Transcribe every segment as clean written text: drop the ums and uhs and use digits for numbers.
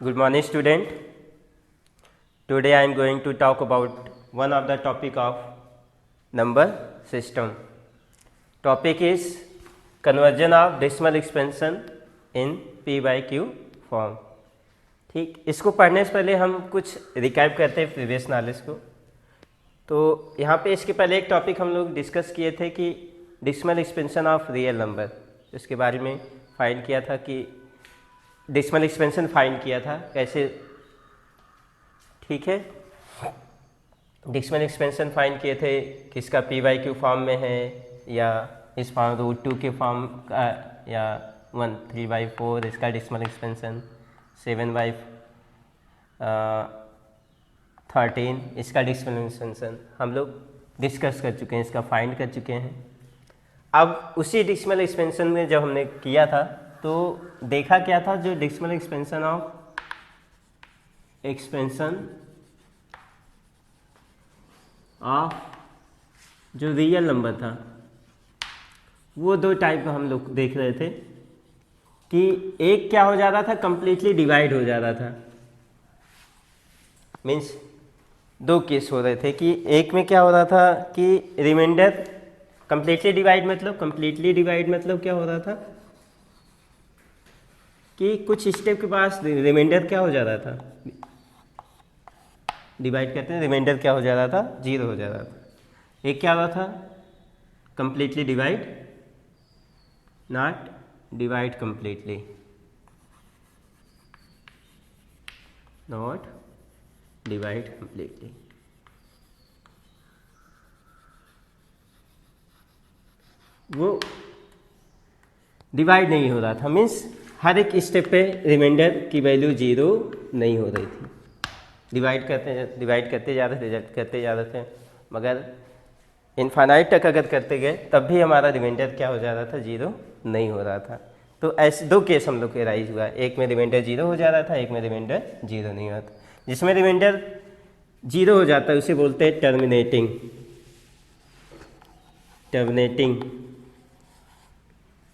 Good morning, student. Today I am going to talk about one of the topic of number system. Topic is conversion of decimal expansion in p by q form. ठीक, इसको पढ़ने से पहले हम कुछ recap करते हैं previous knowledge को. तो यहाँ पे इसके पहले एक टॉपिक हम लोग डिस्कस किए थे कि decimal expansion of real number. इसके बारे में फाइंड किया था कि डेसिमल एक्सपेंशन फाइंड किया था कैसे. ठीक है, डेसिमल एक्सपेंशन फाइंड किए थे किसका पी बाई क्यू फॉर्म में है या इस फॉर्म √2 के फॉर्म का या 3/4 इसका डेसिमल एक्सपेंशन 7/13 इसका डेसिमल एक्सपेंशन हम लोग डिस्कस कर चुके हैं, इसका फाइंड कर चुके हैं. अब उसी डेसिमल एक्सपेंशन में जब हमने किया था तो देखा क्या था, जो डेसिमल एक्सपेंशन ऑफ जो रियल नंबर था वो दो टाइप का हम लोग देख रहे थे कि एक क्या हो जाता था, कंप्लीटली डिवाइड हो जाता था. मीन्स दो केस हो रहे थे कि एक में क्या हो रहा था कि रिमाइंडर कंप्लीटली डिवाइड मतलब क्या हो रहा था कि कुछ स्टेप के पास रिमाइंडर क्या हो जा रहा था, डिवाइड करते हैं रिमाइंडर क्या हो जा रहा था, 0 हो जा रहा था. एक क्या हो रहा था, completely divide, not divide completely, not divide completely. वो डिवाइड नहीं हो रहा था, मीन्स हर एक स्टेप पे रिमाइंडर की वैल्यू 0 नहीं हो रही थी. डिवाइड करते जा रहे थे मगर इनफाइनाइट तक अगर करते गए तब भी हमारा रिमाइंडर क्या हो जा रहा था, 0 नहीं हो रहा था. तो ऐसे दो केस हम लोग को राइज हुआ, एक में रिमाइंडर 0 हो जा रहा था, एक में रिमाइंडर 0 नहीं हुआ था. जिसमें रिमाइंडर 0 हो जाता है उसे बोलते हैं टर्मिनेटिंग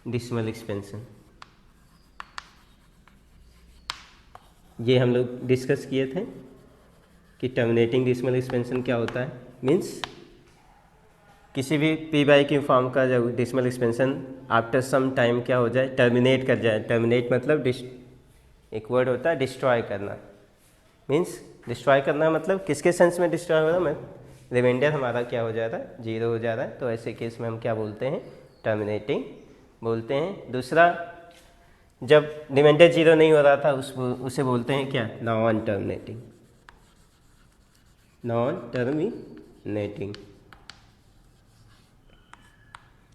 डेसिमल एक्सपेंशन. ये हम लोग डिस्कस किए थे कि टर्मिनेटिंग डेसिमल एक्सपेंशन क्या होता है. मीन्स किसी भी पी बाई क्यू फॉर्म का जब decimal expansion after some time क्या हो जाए, टर्मिनेट कर जाए. टर्मिनेट मतलब एक वर्ड होता है डिस्ट्रॉय करना. मीन्स डिस्ट्रॉय करना मतलब किसके सेंस में डिस्ट्रॉय हो रहा है, रिमाइंडर हमारा क्या हो जा रहा है, 0 हो जा रहा है. तो ऐसे केस में हम क्या बोलते हैं, टर्मिनेटिंग बोलते हैं. दूसरा, जब रिमाइंडर 0 नहीं हो रहा था उसे बोलते हैं क्या, नॉन टर्मिनेटिंग.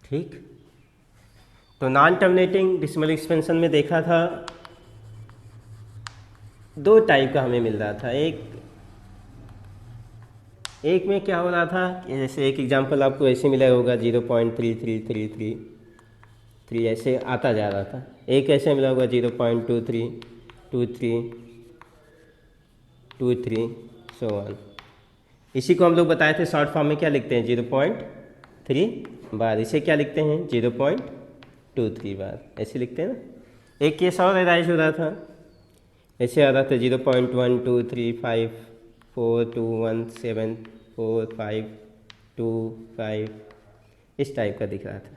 ठीक, तो नॉन टर्मिनेटिंग डेसिमल एक्सपेंशन में देखा था दो टाइप का हमें मिल रहा था. एक में क्या हो रहा था, जैसे एक एग्जांपल आपको ऐसे मिला होगा 0.3333 ऐसे आता जा रहा था. एक ऐसे मिला होगा 0.2323 सो ऑन. इसी को हम लोग बताए थे शॉर्ट फॉर्म में क्या लिखते हैं, 0.3 बार. इसे क्या लिखते हैं, 0.23 बार ऐसे लिखते हैं ना. एक केस और राइज हो रहा था, ऐसे आ रहा था 0.12354217452 इस टाइप का दिख रहा था.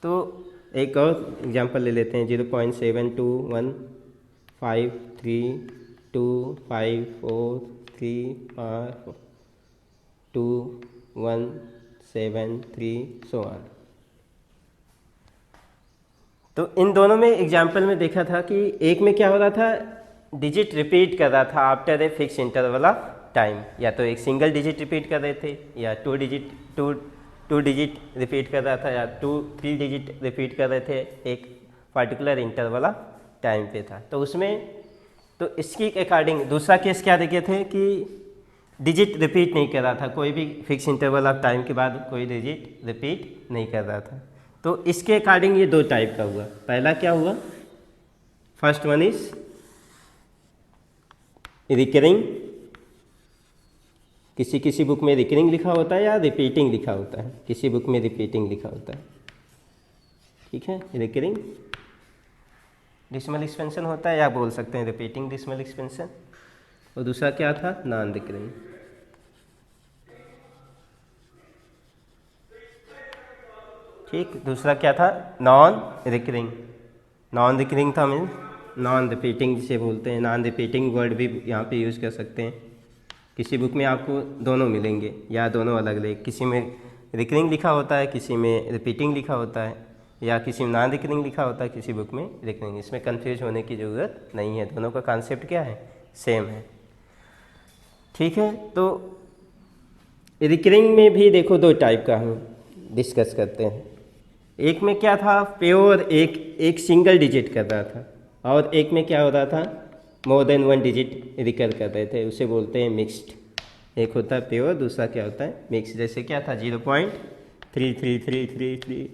तो एक और एग्जांपल ले लेते हैं, 0.721354352173 सो ऑन. तो इन दोनों में एग्जाम्पल में देखा था कि एक में क्या हो रहा था, डिजिट रिपीट कर रहा था after a fix interval of time. या तो एक सिंगल डिजिट रिपीट कर रहे थे या टू डिजिट रिपीट कर रहा था या 3 डिजिट रिपीट कर रहे थे एक पर्टिकुलर इंटरवल ऑफ टाइम पे था. तो उसमें तो इसकी अकॉर्डिंग दूसरा केस क्या देखे थे कि डिजिट रिपीट नहीं कर रहा था, कोई भी फिक्स इंटरवल ऑफ टाइम के बाद कोई डिजिट रिपीट नहीं कर रहा था. तो इसके अकॉर्डिंग ये दो टाइप का हुआ. पहला क्या हुआ, फर्स्ट वन इज रिकरिंग. किसी बुक में रिकरिंग लिखा होता है या रिपीटिंग लिखा होता है, किसी बुक में रिपीटिंग लिखा होता है. ठीक है, रिकरिंग डिसिमल एक्सपेंशन होता है, या बोल सकते हैं रिपीटिंग डिसिमल एक्सपेंशन। और दूसरा क्या था, नॉन रिकरिंग। ठीक, दूसरा क्या था, नॉन रिकरिंग। नॉन रिकरिंग था मीन नॉन रिपीटिंग जिसे बोलते हैं। नॉन रिपीटिंग वर्ड भी यहाँ पे यूज़ कर सकते हैं। किसी बुक में आपको दोनों मिलेंगे, या दोनों अलग अलग, किसी में रिकरिंग लिखा होता है, किसी में रिपीटिंग लिखा होता है, या किसी में नॉन रिकरिंग लिखा होता है, किसी बुक में रिकरिंग। इसमें कंफ्यूज होने की ज़रूरत नहीं है, दोनों का कॉन्सेप्ट क्या है, सेम है। ठीक है, तो रिकरिंग में भी देखो दो टाइप का हम डिस्कस करते हैं। एक में क्या था, प्योर एक सिंगल डिजिट कर रहा था, और एक में क्या हो रहा था, more than one digit recur कर रहे थे, उसे बोलते हैं मिक्स्ड। एक होता है प्योर, दूसरा क्या होता है, मिक्स। जैसे क्या था, 0.3333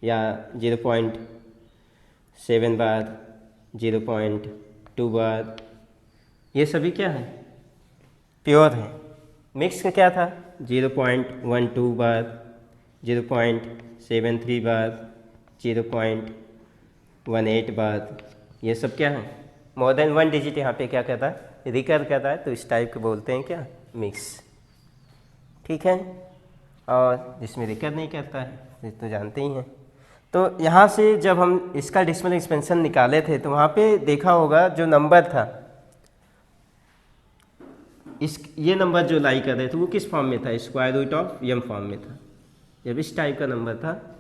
या 0.7 बार, 0.2 बार, ये सभी क्या है, प्योर है। मिक्स का क्या था, 0.12 बार, 0.73 बार, 0.18 बार, ये सब क्या है, मोर देन वन डिजिट यहाँ पे क्या कहता है, रिकर करता है, तो इस टाइप के बोलते हैं क्या, मिक्स। ठीक है, और जिसमें रिकर नहीं करता है ये तो जानते ही हैं। तो यहाँ से जब हम इसका डेसिमल एक्सपेंशन निकाले थे, तो वहाँ पे देखा होगा जो नंबर था, ये नंबर जो लाई कर रहे थे वो किस फॉर्म में था, square root of m form में था। जब इस टाइप का नंबर था,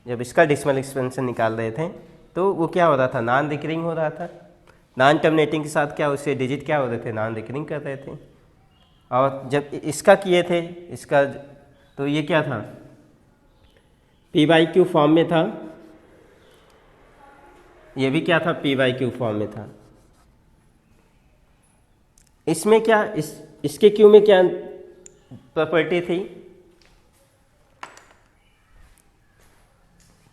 जब इसका डेसिमल एक्सपेंशन निकाल रहे थे, तो वो क्या हो रहा था, नॉन रिकरिंग हो रहा था। नॉन टर्मिनेटिंग के साथ क्या, उससे डिजिट क्या हो रहे थे, नॉन रिकरिंग कर रहे थे। और जब इसका किए थे, इसका, तो ये क्या था, p/q फॉर्म में था, ये भी क्या था, p/q फॉर्म में था। इसमें क्या, इसके क्यू में क्या प्रॉपर्टी थी,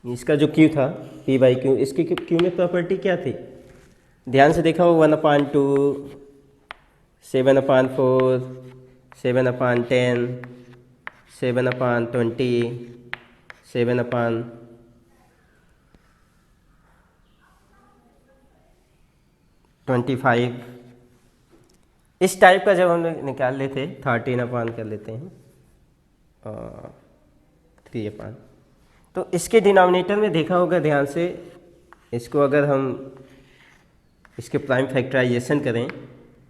इसका जो क्यू था p/q, इसके क्यू में प्रॉपर्टी क्या थी, ध्यान से देखा हो, 1/2, 7/4, 7/10, 7/20, 7/25, इस टाइप का जब हम लोग निकाल लेते, 13 कर लेते हैं, 3 तो इसके डिनोमिनेटर में देखा होगा ध्यान से, इसको अगर हम इसके प्राइम फैक्टराइजेशन करें,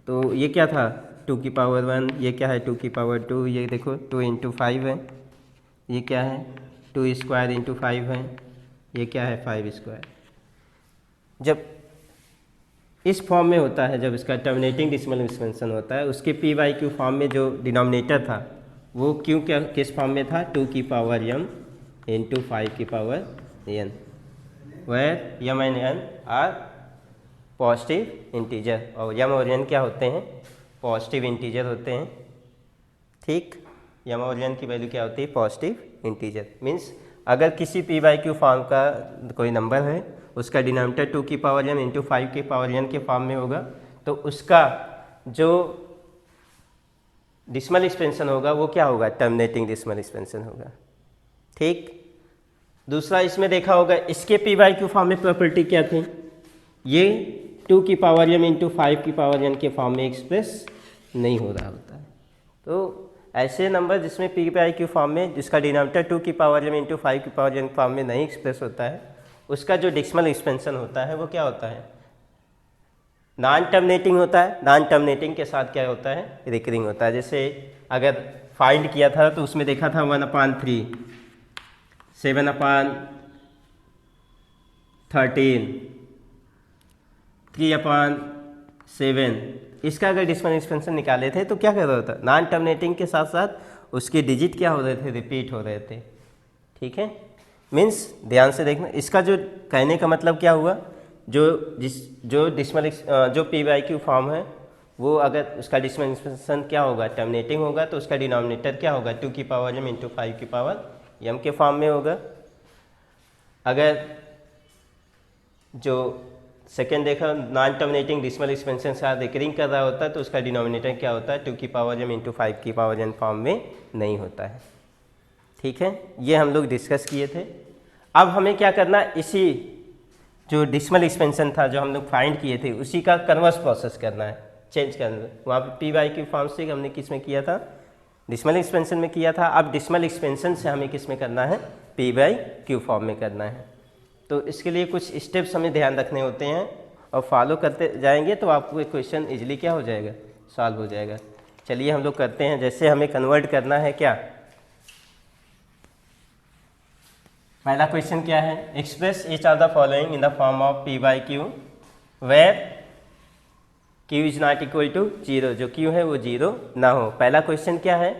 तो ये क्या था, 2 की पावर 1, ये क्या है 2 की पावर 2, ये देखो 2 × 5 है, ये क्या है 2 स्क्वायर × 5 है, ये क्या है 5 स्क्वायर। जब इस फॉर्म में होता है, जब इसका टर्मिनेटिंग डेसिमल एक्सपेंशन होता है, उसके p/q फॉर्म में जो डिनोमिनेटर था वो क्यों क्या किस फॉर्म में था, 2 की पावर m × 5 की power n, where m and n are positive integer, और m और n क्या होते हैं, पॉजिटिव इंटीजर होते हैं। ठीक, m और n की वैल्यू क्या होती है, पॉजिटिव इंटीजर। मीन्स अगर किसी p/q फॉर्म का कोई नंबर है, उसका डिनोमिनेटर 2 की पावर m × 5 की पावर n के फॉर्म में होगा, तो उसका जो डेसिमल एक्सपेंशन होगा वो क्या होगा, टर्मिनेटिंग डेसिमल एक्सपेंशन होगा। ठीक, दूसरा इसमें देखा होगा, इसके p/q फॉर्म में प्रॉपर्टी क्या थी, ये 2 की पावर m × 5 की पावर n के फॉर्म में एक्सप्रेस नहीं हो रहा होता है। तो ऐसे नंबर जिसमें p/q फॉर्म में, जिसका डिनोमिनेटर 2 की पावर m × 5 की पावर n फॉर्म में नहीं एक्सप्रेस होता है, उसका जो डेसिमल एक्सपेंशन होता है वो क्या होता है, नॉन टर्मिनेटिंग होता है। नॉन टर्मिनेटिंग के साथ क्या होता है, रिकरिंग होता है। जैसे अगर फाइंड किया था तो उसमें देखा था 1/3, 7/13, 3/7, इसका अगर डेसिमल एक्सपेंशन निकाले थे तो क्या कर रहा था, नॉन टर्मिनेटिंग के साथ साथ उसके डिजिट क्या हो रहे थे, रिपीट हो रहे थे। ठीक है, मीन्स ध्यान से देखना, इसका जो कहने का मतलब क्या हुआ, जो डेसिमल जो p/q फॉर्म है वो अगर उसका डेसिमल एक्सपेंशन क्या होगा, टर्मिनेटिंग होगा, तो उसका डिनोमिनेटर क्या होगा, 2 की पावर m × 5 की पावर m के फॉर्म में होगा। अगर जो सेकेंड देखा, नॉन टर्मिनेटिंग डेसिमल एक्सपेंशन साथ रिकरिंग कर रहा होता है, तो उसका डिनोमिनेटर क्या होता है, 2 की पावर m × 5 की पावर n फॉर्म में नहीं होता है। ठीक है, ये हम लोग डिस्कस किए थे। अब हमें क्या करना, इसी जो डिसिमल एक्सपेंशन था जो हम लोग फाइंड किए थे उसी का कन्वर्स प्रोसेस करना है, चेंज करना। वहाँ पे पी बाई क्यू फॉर्म से हमने किस में किया था, डिसिमल एक्सपेंशन में किया था। अब डिसिमल एक्सपेंशन से हमें किस में करना है, पी बाई क्यू फॉर्म में करना है। तो इसके लिए कुछ स्टेप्स हमें ध्यान रखने होते हैं और फॉलो करते जाएंगे तो आपको एक क्वेश्चन इजीली क्या हो जाएगा, सॉल्व हो जाएगा। चलिए हम लोग करते हैं। जैसे हमें कन्वर्ट करना है क्या, पहला क्वेश्चन क्या है, express each of the following in the form of p by q where q is not equal to 0, जो क्यू है वो 0 ना हो। पहला क्वेश्चन क्या है,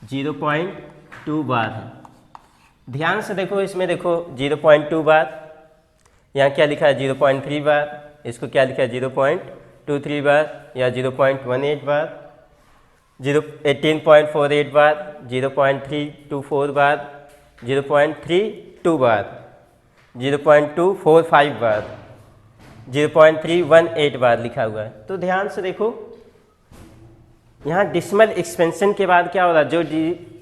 0.2 बार है। ध्यान से देखो, इसमें देखो 0.2 बार, यहाँ क्या लिखा है 0.3 बार, इसको क्या लिखा है 0.23 बार या 0.18 बार, 18.48 बार, 0.324 बार, 0.32 बार, 0.245 बार, 0.318 बार लिखा हुआ है। तो ध्यान से देखो, यहाँ डिसिमल एक्सपेंशन के बाद क्या हो रहा है, जो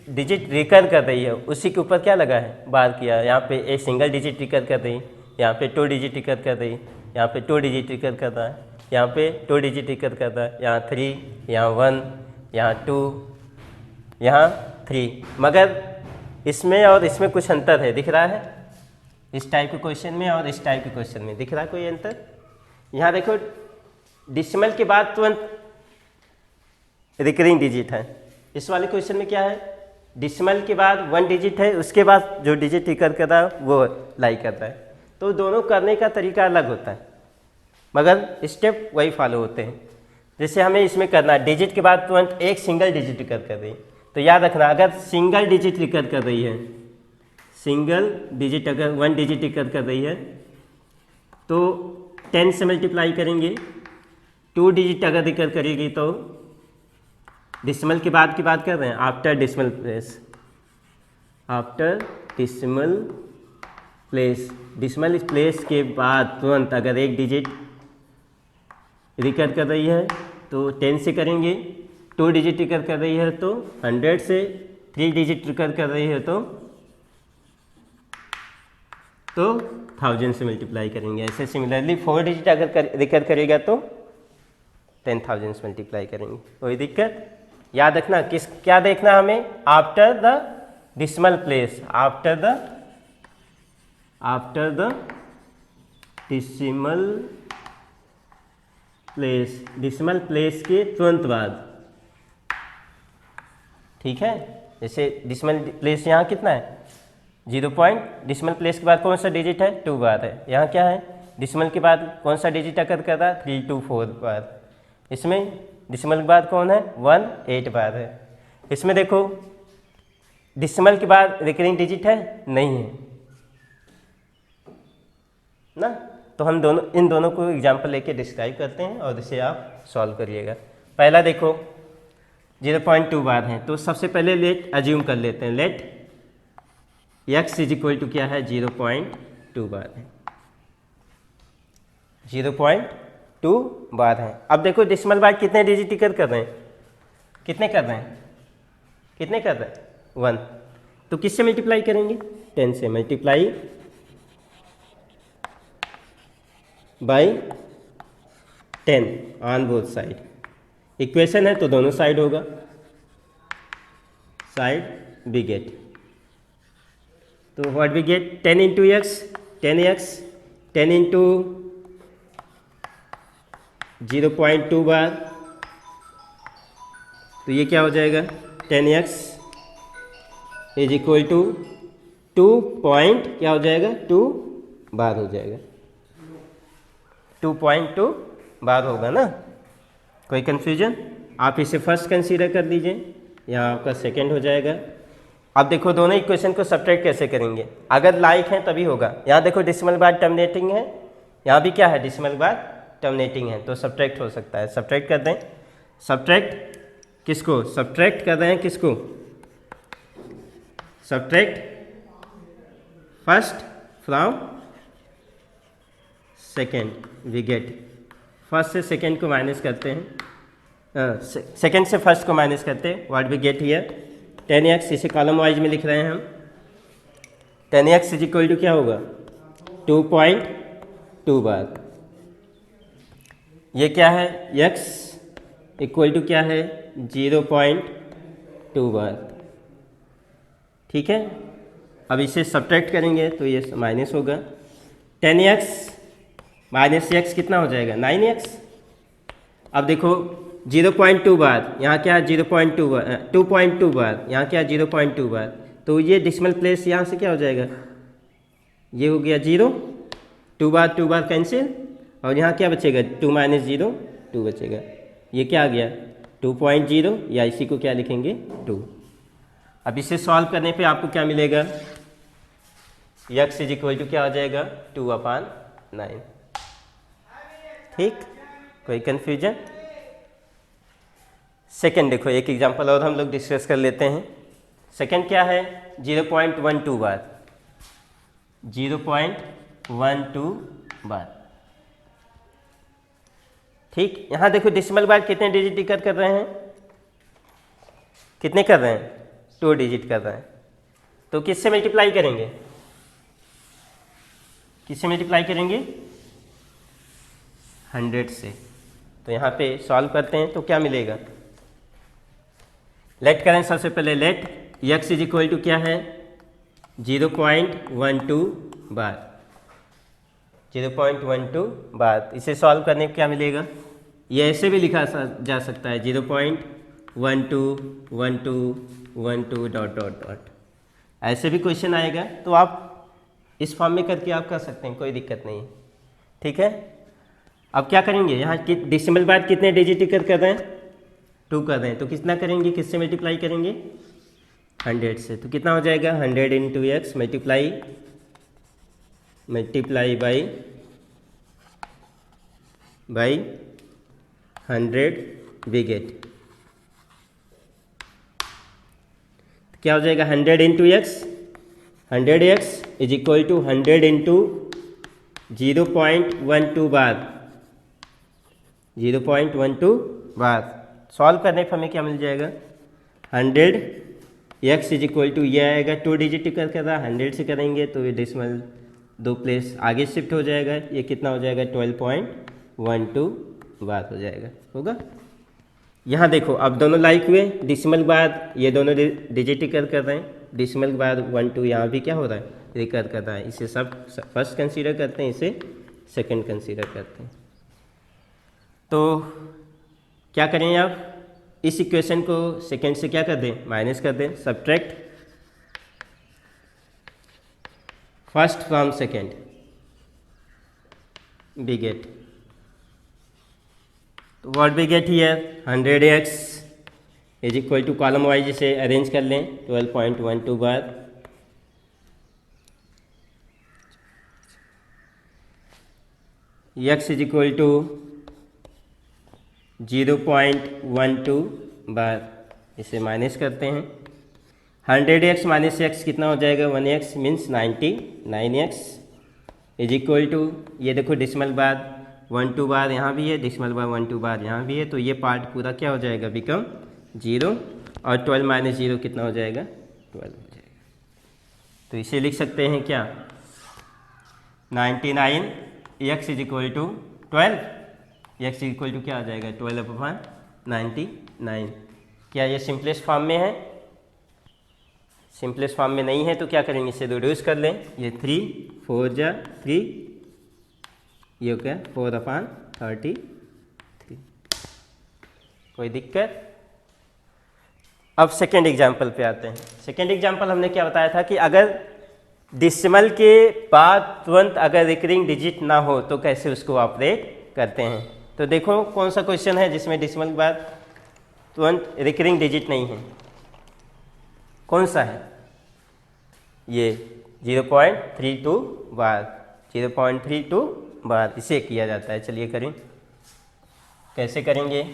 डिजिट रिकर कर रही है उसी के ऊपर क्या लगा है, बार किया। यहाँ पे एक सिंगल डिजिट रिकर कर रही, यहाँ पे 2 डिजिट रिकर कर रही, यहाँ पे 2 डिजिट रिकर कर रहा है, यहाँ पे 2 डिजिट रिकर कर रहा है, यहाँ 3, यहाँ 1, यहाँ 2, यहाँ 3। मगर इसमें और इसमें कुछ अंतर है, दिख रहा है, इस टाइप के क्वेश्चन में और इस टाइप के क्वेश्चन में दिख रहा है कोई अंतर। यहाँ देखो डिसिमल के बाद तुरंत रिकरिंग डिजिट है, इस वाले क्वेश्चन में क्या है, डिसिमल के बाद 1 डिजिट है, उसके बाद जो डिजिट रिकर कर रहा है वो लाई करता है। तो दोनों करने का तरीका अलग होता है मगर स्टेप वही फॉलो होते हैं। जैसे हमें इसमें करना है, डिजिट के बाद तुरंत एक सिंगल डिजिट रिकर कर रही, तो याद रखना अगर सिंगल डिजिट रिकर कर रही है, सिंगल डिजिट अगर 1 डिजिट रिकर कर रही है तो 10 से मल्टीप्लाई करेंगे। 2 डिजिट अगर रिकर करेगी तो डिसिमल के बाद की बात कर रहे हैं, after decimal place, after decimal place, decimal place के बाद तुरंत अगर एक डिजिट रिकर कर रही है तो 10 से करेंगे, 2 डिजिट रिकर कर रही है तो 100 से, 3 डिजिट रिकर कर रही है तो 1000 से मल्टीप्लाई करेंगे। ऐसे सिमिलरली 4 डिजिट अगर रिकर करेगा तो 10,000 से मल्टीप्लाई करेंगे। कोई दिक्कत, याद रखना किस क्या देखना हमें, after the decimal place, after the decimal place, decimal place के तुरंत बाद, ठीक है। जैसे डिसिमल प्लेस यहाँ कितना है 0 पॉइंट, डिसिमल प्लेस के बाद कौन सा डिजिट है 2 बार है, यहाँ क्या है डिसिमल के बाद कौन सा डिजिट अकर कर रहा है 3 2 4 बार, इसमें डिसिमल के बाद कौन है 1 8 बार है। इसमें देखो डिसिमल के बाद रिकरिंग डिजिट है नहीं है ना, तो हम दोनों इन दोनों को एग्जांपल लेके डिस्क्राइब करते हैं और इसे आप सॉल्व करिएगा। पहला देखो 0.2 बार है, तो सबसे पहले लेट अज्यूम कर लेते हैं, let x is equal to क्या है 0.2 बार है, 0.2 बार है। अब देखो डिसिमल बार कितने डिजिट रिकर कर रहे हैं, कितने कर रहे हैं, कितने कर रहे हैं 1, तो किससे मल्टीप्लाई करेंगे 10 से, multiply by 10 on both side, equation है तो दोनों साइड होगा, साइड वी गेट, तो what we get 10 into x, 10x, 10 into 0.2 bar, तो ये क्या हो जाएगा 10x is equal to 2 point क्या हो जाएगा 2 बार हो जाएगा, 2.2 बार होगा ना। कोई कन्फ्यूजन, आप इसे फर्स्ट कंसीडर कर लीजिए, यहाँ आपका सेकंड हो जाएगा। अब देखो दोनों इक्वेशन को सब्ट्रैक्ट कैसे करेंगे, अगर लाइक है तभी होगा। यहाँ देखो डिसिमल बार टर्मिनेटिंग है, यहाँ भी क्या है डिसिमल बार टर्मिनेटिंग है, तो सब्ट्रैक्ट हो सकता है। सब्ट्रैक्ट कर दें, सब्ट्रैक्ट किसको, सब्ट्रैक्ट कर रहे हैं किसको, subtract first from second, we get first से सेकेंड को माइनस करते हैं, सेकेंड से फर्स्ट को माइनस करते हैं, what we get here 10x, इसे कॉलम वाइज में लिख रहे हैं हम, 10x इज इक्वल टू क्या होगा 2.2 बार। ये क्या है, x इक्वल टू क्या है, 0.2 बार। ठीक है, अब इसे सब्ट्रैक्ट करेंगे तो ये माइनस होगा। 10x माइनस x कितना हो जाएगा, 9x। अब देखो 0.2 बार, यहाँ क्या 0.2 बार, 2.2 बार, यहाँ क्या 0.2 बार, तो ये डिसिमल प्लेस यहाँ से क्या हो जाएगा, ये हो गया 0, 2 बार कैंसिल, और यहाँ क्या बचेगा, 2 माइनस 0 2 बचेगा। ये क्या आ गया 2.0, या इसी को क्या लिखेंगे 2। अब इसे सॉल्व करने पे आपको क्या मिलेगा, x इज इक्वल टू क्या हो जाएगा 2/9। ठीक, कोई कन्फ्यूजन। सेकंड देखो, एक एग्जांपल और हम लोग डिस्कस कर लेते हैं। सेकंड क्या है, 0.12 बार, 0.12 बार। ठीक, यहाँ देखो डेसिमल बार कितने डिजिट डिकर कर रहे हैं, कितने कर रहे हैं, 2 डिजिट कर रहे हैं। तो किससे मल्टीप्लाई करेंगे, किससे मल्टीप्लाई करेंगे, 100 से। तो यहाँ पे सॉल्व करते हैं तो क्या मिलेगा, लेट करें सबसे पहले, let x is equal to क्या है 0.12 बार, 0.12 बार। इसे सॉल्व करने पे क्या मिलेगा, ये ऐसे भी लिखा जा सकता है 0.12 डॉट डॉट डॉट, ऐसे भी क्वेश्चन आएगा तो आप इस फॉर्म में करके आप कर सकते हैं, कोई दिक्कत नहीं है। ठीक है, अब क्या करेंगे, यहाँ डेसिमल बार कितने डिजिट कर रहे हैं, 2 कर रहे हैं, तो कितना करेंगे, किससे मल्टीप्लाई करेंगे, 100 से। तो कितना हो जाएगा 100 into x multiply by 100 we get, क्या हो जाएगा 100 into x, 100x is equal to 100 into 0.12 bar, 0.12 bar. Solve करने पर हमें क्या मिल जाएगा, 100x इज इक्वल टू, ये आएगा 2 डिजिट कर रहा, 100 से करेंगे तो ये डेसिमल 2 प्लेस आगे शिफ्ट हो जाएगा, ये कितना हो जाएगा 12.12 बार हो जाएगा, होगा। यहाँ देखो अब दोनों लाइक हुए, डेसिमल बाद ये दोनों डिजिट कर रहे हैं, डेसिमल के बाद 1 2 यहाँ भी क्या हो रहा है, रिकर कर रहा है। इसे सब फर्स्ट कंसीडर करते हैं, इसे सेकंड कंसीडर करते हैं। तो क्या करें आप, इस इक्वेशन को सेकंड से क्या कर दें, माइनस कर दें, subtract first from second, we get, तो what we get here 100x is equal to, column wise इसे अरेंज कर लें, 12.12 बार, x इज इक्वल टू 0.12 बार, इसे माइनस करते हैं। 100x माइनस x कितना हो जाएगा, 1x means 99x is equal to, ये देखो डेसिमल बाद 1 2 बार यहाँ भी है, डेसिमल बार 1 2 बार यहाँ भी है, तो ये पार्ट पूरा क्या हो जाएगा, बिकम 0, और 12 माइनस 0 कितना हो जाएगा, 12 हो जाएगा। तो इसे लिख सकते हैं क्या, 99x is equal to 12, x equal to क्या आ जाएगा 12/99। क्या ये सिंपलेस्ट फॉर्म में है, सिंपलेस्ट फॉर्म में नहीं है, तो क्या करेंगे, इसे रिड्यूस कर लें, ये 3 4 जा 3, ये क्या 4/33, कोई दिक्कत। अब सेकेंड एग्जाम्पल पे आते हैं। सेकेंड एग्जाम्पल हमने क्या बताया था कि अगर डेसिमल के बाद तुरंत अगर रिकरिंग डिजिट ना हो तो कैसे उसको ऑपरेट करते हैं। तो देखो कौन सा क्वेश्चन है जिसमें डेसिमल के बाद तुरंत रिकरिंग डिजिट नहीं है, कौन सा है, ये 0.32 बार, 0.32 बार इसे किया जाता है। चलिए करें, कैसे करेंगे।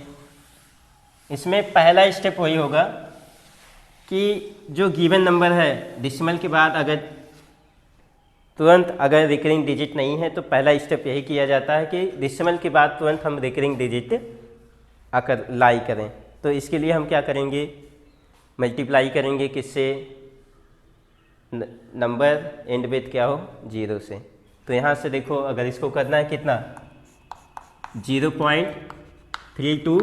इसमें पहला स्टेप वही होगा कि जो गिवन नंबर है डेसिमल के बाद अगर तुरंत अगर रिकरिंग डिजिट नहीं है तो पहला स्टेप यही किया जाता है कि डेसिमल के बाद तुरंत हम रिकरिंग डिजिट आकर लाई करें। तो इसके लिए हम क्या करेंगे, मल्टीप्लाई करेंगे किससे, नंबर एंड विथ क्या हो 0 से। तो यहाँ से देखो अगर इसको करना है कितना 0.32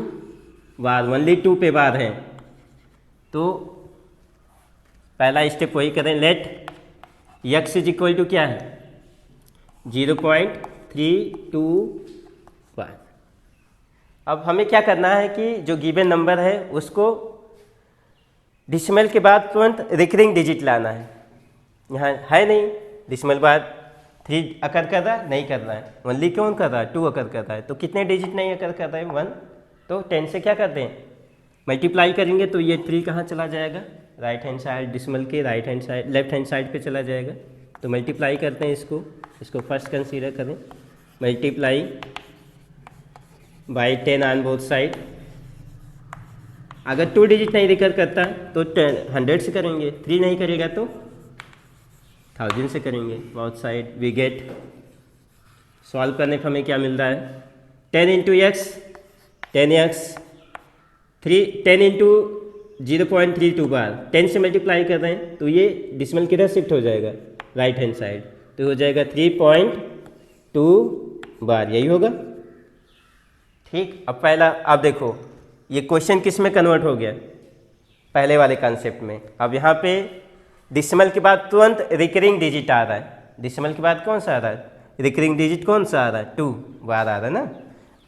बार, ओनली 2 पे बार है, तो पहला स्टेप वही करें। Let x is equal to क्या है 0.32 बार। अब हमें क्या करना है कि जो गिवन नंबर है उसको डिसिमल के बाद तुरंत रिकरिंग डिजिट लाना है। यहाँ है नहीं, डिसिमल बाद 3 अकर कर रहा है, नहीं कर रहा है, ओनली कौन कर रहा है 2 अकर कर रहा है। तो कितने डिजिट नहीं अकर कर रहा है 1, तो 10 से क्या करते हैं मल्टीप्लाई करेंगे, तो ये 3 कहाँ चला जाएगा राइट हैंड साइड, डिसिमल के right hand side left hand side पे चला जाएगा। तो मल्टीप्लाई करते हैं इसको फर्स्ट कंसीडर करें, multiply by 10 on both side. अगर 2 डिजिट नहीं रिकर करता तो 100 से करेंगे, 3 नहीं करेगा तो 1000 से करेंगे both side. We get, solve करने पर हमें क्या मिल रहा है 10 इंटू एक्स 10x 10 इंटू 0.32 बार 10 से मल्टीप्लाई कर रहे हैं, तो ये डिसिमल किधर शिफ्ट हो जाएगा राइट हैंड साइड, तो हो जाएगा 3.2 बार, यही होगा। ठीक, अब पहला आप देखो ये क्वेश्चन किस में कन्वर्ट हो गया पहले वाले कॉन्सेप्ट में। अब यहाँ पे डिसिमल के बाद तुरंत रिकरिंग डिजिट आ रहा है, डिसिमल के बाद कौन सा आ रहा है रिकरिंग डिजिट, कौन सा आ रहा है 2 बार आ रहा है ना।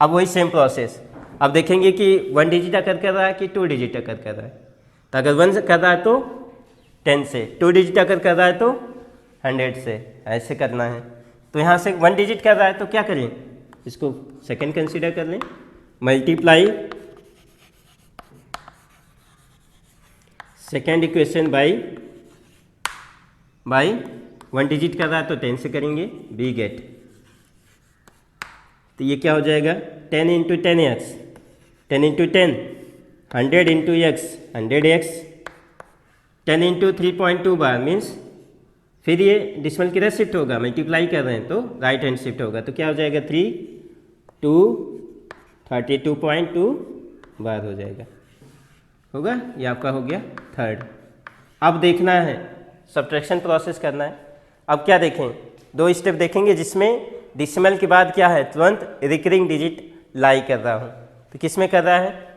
अब वही सेम प्रोसेस, अब देखेंगे कि 1 डिजिट अकर कर रहा है कि 2 डिजिट अकर कर रहा है। तो अगर 1 कर रहा है तो 10 से, 2 डिजिट अकर कर रहा है तो 100 से, ऐसे करना है। तो यहाँ से 1 डिजिट कर रहा है तो क्या करें, इसको सेकेंड कंसीडर कर लें, multiply second equation by 1 digit कर रहा है तो 10 से करेंगे, वी गेट, तो ये क्या हो जाएगा 10 into 10x 10 into 10 100 into x 100x 10 into 3.2 बार मीन्स, फिर ये डिसिमल किधर शिफ्ट होगा मल्टीप्लाई कर रहे हैं तो राइट हैंड शिफ्ट होगा, तो क्या हो जाएगा 32.2 बार हो जाएगा, होगा। ये आपका हो गया थर्ड। अब देखना है सब्ट्रैक्शन प्रोसेस करना है। अब क्या देखें 2 स्टेप देखेंगे जिसमें डिसिमल के बाद क्या है तुरंत रिकरिंग डिजिट लाई कर रहा हूँ, तो किस में कर रहा है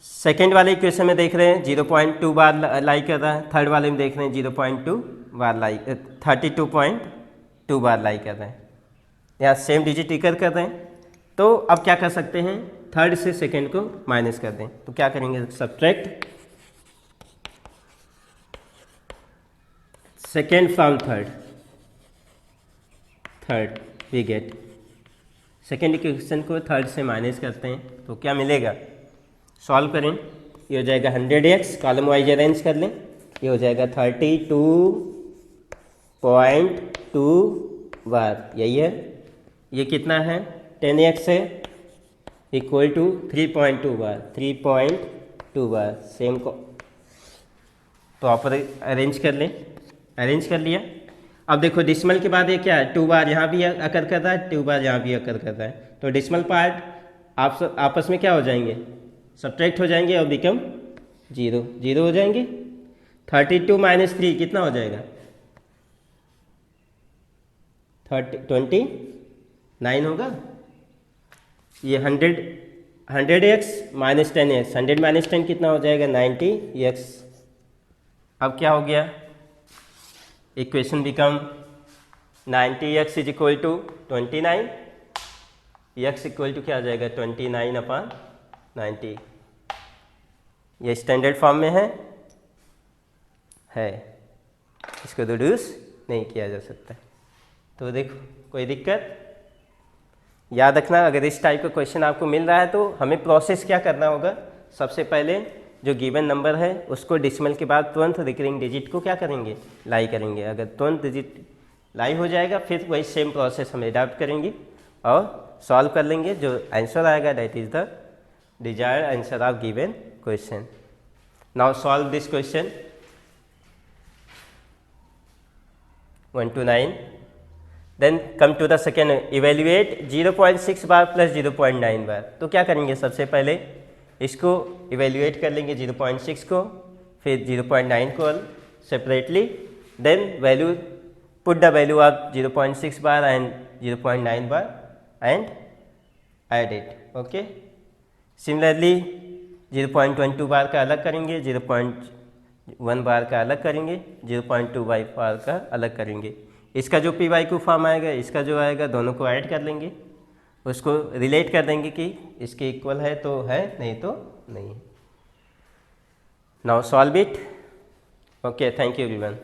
सेकेंड वाले इक्वेशन में देख रहे हैं 0.2 बार लाई कर रहा है, थर्ड वाले में देख रहे हैं 0.2 बार लाई 32.2 बार लाई कर रहे हैं, यहाँ सेम डिजिट रिकर कर रहे हैं। तो अब क्या कर सकते हैं थर्ड से सेकेंड को माइनस कर दें, तो क्या करेंगे subtract second from third we get, second equation को थर्ड से माइनस करते हैं तो क्या मिलेगा, सॉल्व करें, ये हो जाएगा 100x, कॉलम वाइज अरेंज कर लें, ये हो जाएगा 32.2 बार, यही है। ये कितना है 10x है equal to 3.2 bar 3.2 bar, same को प्रॉपर अरेंज कर लें, अरेंज कर लिया। अब देखो डिसिमल के बाद ये क्या है 2 बार यहाँ भी अकर कर रहा है 2 बार यहाँ भी अकर कर रहा है, तो डिसिमल पार्ट आपस में क्या हो जाएंगे सब्ट्रैक्ट हो जाएंगे और बिकम 0 हो जाएंगे। 32 माइनस 3 कितना हो जाएगा 29 होगा। ये 100x माइनस 10x 100 माइनस 10 कितना हो जाएगा 90x। अब क्या हो गया equation become 90x is equal to 29, x equal to क्या आ जाएगा 29/90। ये स्टैंडर्ड फॉर्म में है, इसको रिड्यूस नहीं किया जा सकता। तो देखो कोई दिक्कत, याद रखना अगर इस टाइप का क्वेश्चन आपको मिल रहा है तो हमें प्रोसेस क्या करना होगा, सबसे पहले जो गिवन नंबर है उसको डिसिमल के बाद तुरंत रिकरिंग डिजिट को क्या करेंगे लाई करेंगे, अगर तुरंत डिजिट लाई हो जाएगा फिर वही सेम प्रोसेस हम अडॉप्ट करेंगे और सॉल्व कर लेंगे, जो आंसर आएगा that is the desired answer of given question. Now solve this question 1 to 9, then come to the second, evaluate 0.6 bar plus 0.9 bar. तो क्या करेंगे सबसे पहले इसको इवेल्युएट कर लेंगे 0.6 को, फिर 0.9 को separately, then value put the value of 0.6 bar and 0.9 bar and add it. Okay. Similarly 0.12 बार का अलग करेंगे, 0.1 बार का अलग करेंगे, 0.25 बार का अलग करेंगे. इसका जो पी वाई क्यू फॉर्म आएगा, इसका जो आएगा, दोनों को ऐड कर लेंगे, उसको रिलेट कर देंगे कि इसके इक्वल है तो है, नहीं तो नहीं. Now solve it. Okay, thank you everyone.